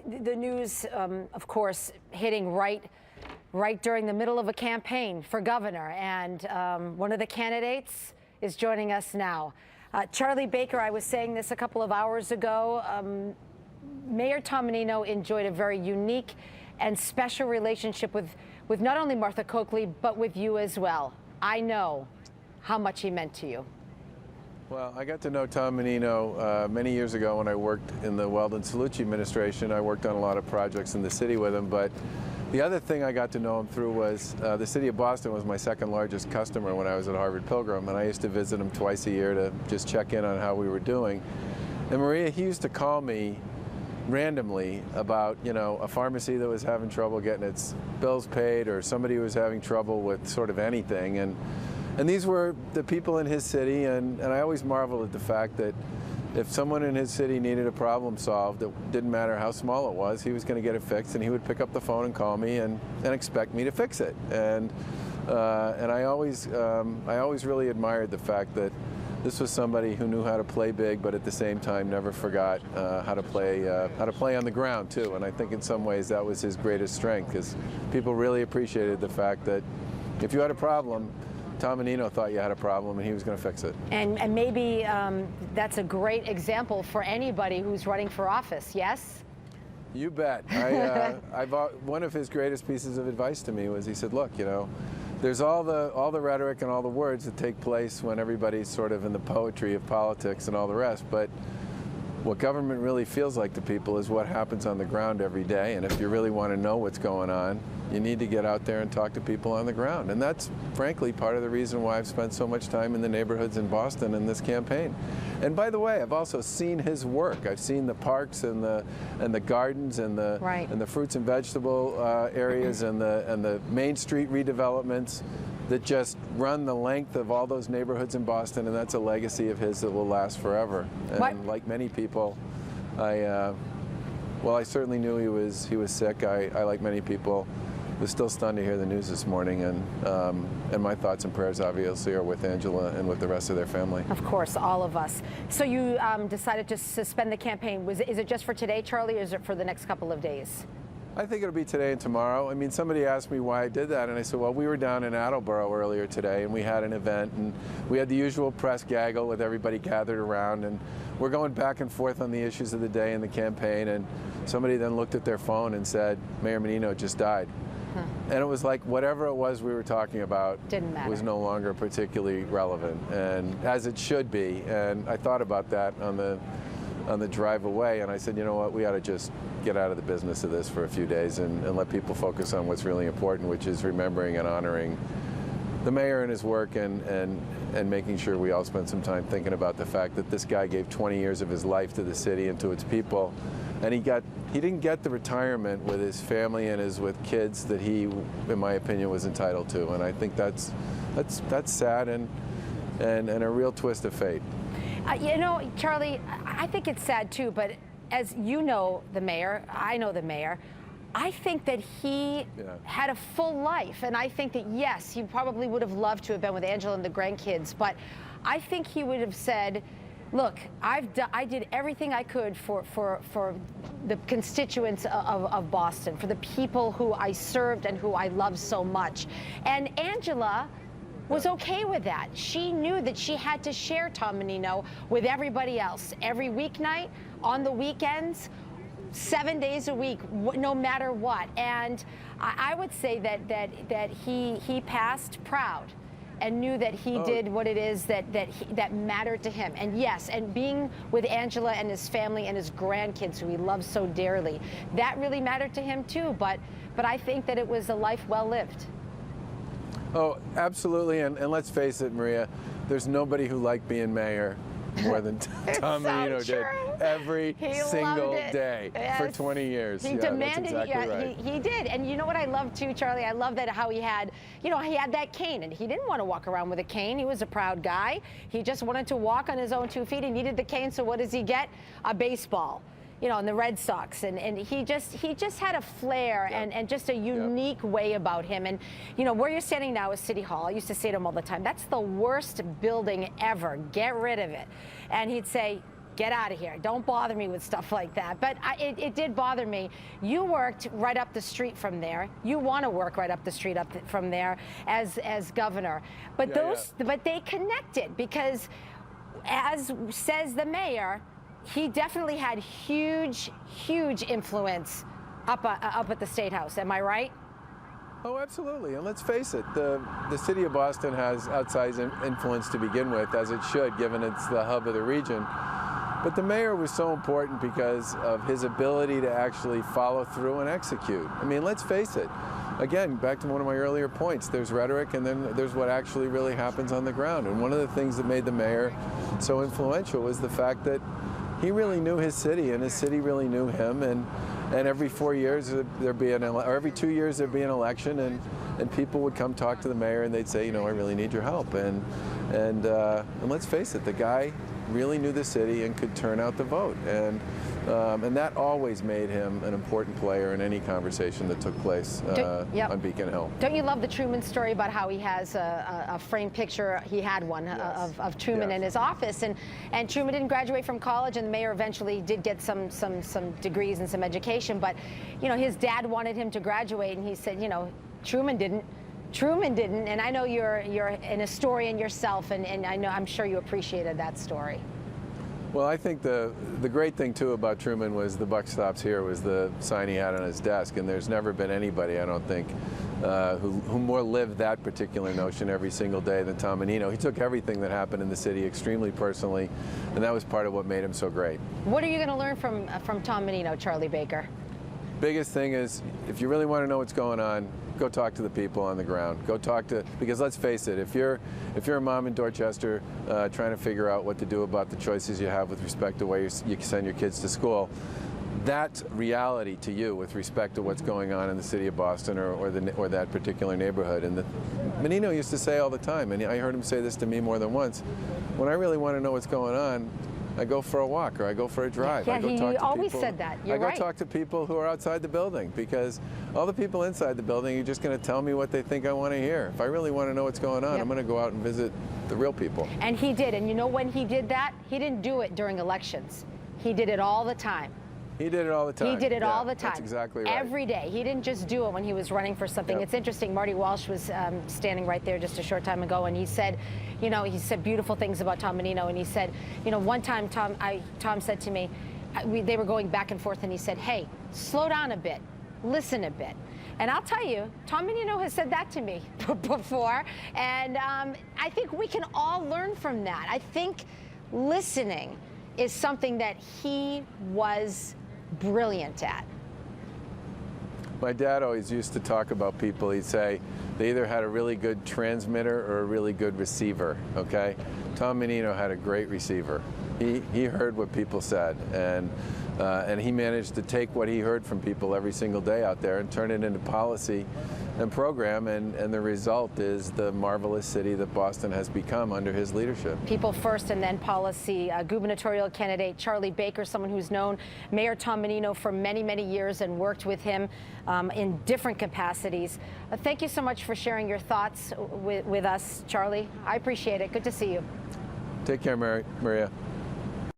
the news, of course, hitting right during the middle of a campaign for governor, and one of the candidates is joining us now. Charlie Baker, I was saying this a couple of hours ago. Mayor Tom Menino enjoyed a very unique and special relationship with not only Martha Coakley, but with you as well. I know how much he meant to you. Well, I got to know Tom Menino many years ago when I worked in the Weldon Cellucci administration. I worked on a lot of projects in the city with him, but the other thing I got to know him through was the city of Boston was my second largest customer when I was at Harvard Pilgrim, and I used to visit him twice a year to just check in on how we were doing. And Maria, he used to call me randomly about, a pharmacy that was having trouble getting its bills paid, or somebody who was having trouble with sort of anything. And these were the people in his city, and I always marveled at the fact that if someone in his city needed a problem solved, it didn't matter how small it was, he was going to get it fixed, and he would pick up the phone and call me and expect me to fix it. And I always really admired the fact that this was somebody who knew how to play big, but at the same time never forgot how to play on the ground too. And I think in some ways that was his greatest strength, because people really appreciated the fact that if you had a problem, Tom Menino thought you had a problem and he was going to fix it. And maybe that's a great example for anybody who's running for office, yes? You bet. One of his greatest pieces of advice to me was he said, look, there's all the rhetoric and all the words that take place when everybody's sort of in the poetry of politics and all the rest, but what government really feels like to people is what happens on the ground every day. And if you really want to know what's going on, you need to get out there and talk to people on the ground. And that's frankly part of the reason why I've spent so much time in the neighborhoods in Boston in this campaign. And by the way, I've also seen his work. I've seen the parks and the gardens and the right. and the fruits and vegetable areas and the Main Street redevelopments that just run the length of all those neighborhoods in Boston, and that's a legacy of his that will last forever. And like many people, I certainly knew he was sick. I like many people, was still stunned to hear the news this morning, and my thoughts and prayers obviously are with Angela and with the rest of their family. Of course, all of us. So you decided to suspend the campaign. Is it just for today, Charlie, or is it for the next couple of days? I think it'll be today and tomorrow. I mean, somebody asked me why I did that, and I said, well, we were down in Attleboro earlier today, and we had an event, and we had the usual press gaggle with everybody gathered around, and we're going back and forth on the issues of the day in the campaign, and somebody then looked at their phone and said, Mayor Menino just died. And it was like whatever it was we were talking about was no longer particularly relevant, and as it should be. And I thought about that on the drive away, and I said, you know what, we ought to just get out of the business of this for a few days and let people focus on what's really important, which is remembering and honoring the mayor and his work, and making sure we all spend some time thinking about the fact that this guy gave 20 years of his life to the city and to its people, and he didn't get the retirement with his family and with kids that he, in my opinion, was entitled to. And I think that's sad and a real twist of fate. Charlie, I think it's sad too, but as you know the mayor, I know the mayor, I think that he had a full life, and I think that, yes, he probably would have loved to have been with Angela and the grandkids, but I think he would have said, look, I did everything I could for the constituents of Boston, for the people who I served and who I love so much. And Angela was okay with that. She knew that she had to share Tom Menino with everybody else, every weeknight, on the weekends, 7 days a week, no matter what. And I would say that he passed proud and knew that he did what it is that mattered to him. And yes, and being with Angela and his family and his grandkids, who he loves so dearly, that really mattered to him too. But I think that it was a life well lived. Oh, absolutely. And let's face it, Maria, there's nobody who liked being mayor more than Tom Menino did every single day for 20 years. He demanded, he did. And you know what I love too, Charlie? I love that how he had, he had that cane, and he didn't want to walk around with a cane. He was a proud guy. He just wanted to walk on his own 2 feet. He needed the cane, so what does he get? A baseball. And the Red Sox, and he just had a flair and just a unique way about him. And where you're standing now is City Hall. I used to say to him all the time, that's the worst building ever. Get rid of it. And he'd say, get out of here. Don't bother me with stuff like that. But it did bother me. You worked right up the street from there. You want to work right up the street from there as governor. But but they connected because, as says the mayor, he definitely had huge influence up at the State House. Am I right? Oh, absolutely. And let's face it, the city of Boston has outsized influence to begin with, as it should, given it's the hub of the region. But the mayor was so important because of his ability to actually follow through and execute. I mean, let's face it. Again, back to one of my earlier points, there's rhetoric and then there's what actually really happens on the ground. And one of the things that made the mayor so influential was the fact that he really knew his city and his city really knew him. And every 4 years there'd be or every 2 years there'd be an election, and people would come talk to the mayor and they'd say, you know, I really need your help. And let's face it, the guy really knew the city and could turn out the vote. And that always made him an important player in any conversation that took place on Beacon Hill. Don't you love the Truman story about how he has a framed picture? He had one of Truman in his office, and Truman didn't graduate from college, and the mayor eventually did get some degrees and some education. But you know, his dad wanted him to graduate, and he said, you know, Truman didn't, and I know you're an historian yourself, and I'm sure you appreciated that story. Well, I think the great thing too about Truman was the buck stops here was the sign he had on his desk, and there's never been anybody, I don't think, who more lived that particular notion every single day than Tom Menino. He took everything that happened in the city extremely personally, and that was part of what made him so great. What are you going to learn from Tom Menino, Charlie Baker? Biggest thing is, if you really want to know what's going on, go talk to the people on the ground. Go talk to, because let's face it, if you're a mom in Dorchester trying to figure out what to do about the choices you have with respect to where you send your kids to school, that's reality to you with respect to what's going on in the city of Boston or that particular neighborhood. And Menino used to say all the time, and I heard him say this to me more than once, when I really want to know what's going on, I go for a walk or I go for a drive. Yeah, I go he talk to always people. said that. You're I go right. talk to people who are outside the building, because all the people inside the building are just going to tell me what they think I want to hear. If I really want to know what's going on, I'm going to go out and visit the real people. And he did. And you know when he did that? He didn't do it during elections. He did it all the time. He did it all the time. He did it all the time. That's exactly right. Every day. He didn't just do it when he was running for something. Yep. It's interesting. Marty Walsh was standing right there just a short time ago, and he said, you know, he said beautiful things about Tom Menino, and he said, you know, one time Tom said to me, they were going back and forth, and he said, hey, slow down a bit, listen a bit. And I'll tell you, Tom Menino has said that to me before, and I think we can all learn from that. I think listening is something that he was brilliant at. My dad always used to talk about people. He'd say they either had a really good transmitter or a really good receiver, okay? Tom Menino had a great receiver. He heard what people said, and he managed to take what he heard from people every single day out there and turn it into policy and program, and the result is the marvelous city that Boston has become under his leadership. People first and then policy. Gubernatorial candidate Charlie Baker, someone who's known Mayor Tom Menino for many, many years and worked with him in different capacities. Thank you so much for sharing your thoughts with us, Charlie. I appreciate it. Good to see you. Take care, Maria.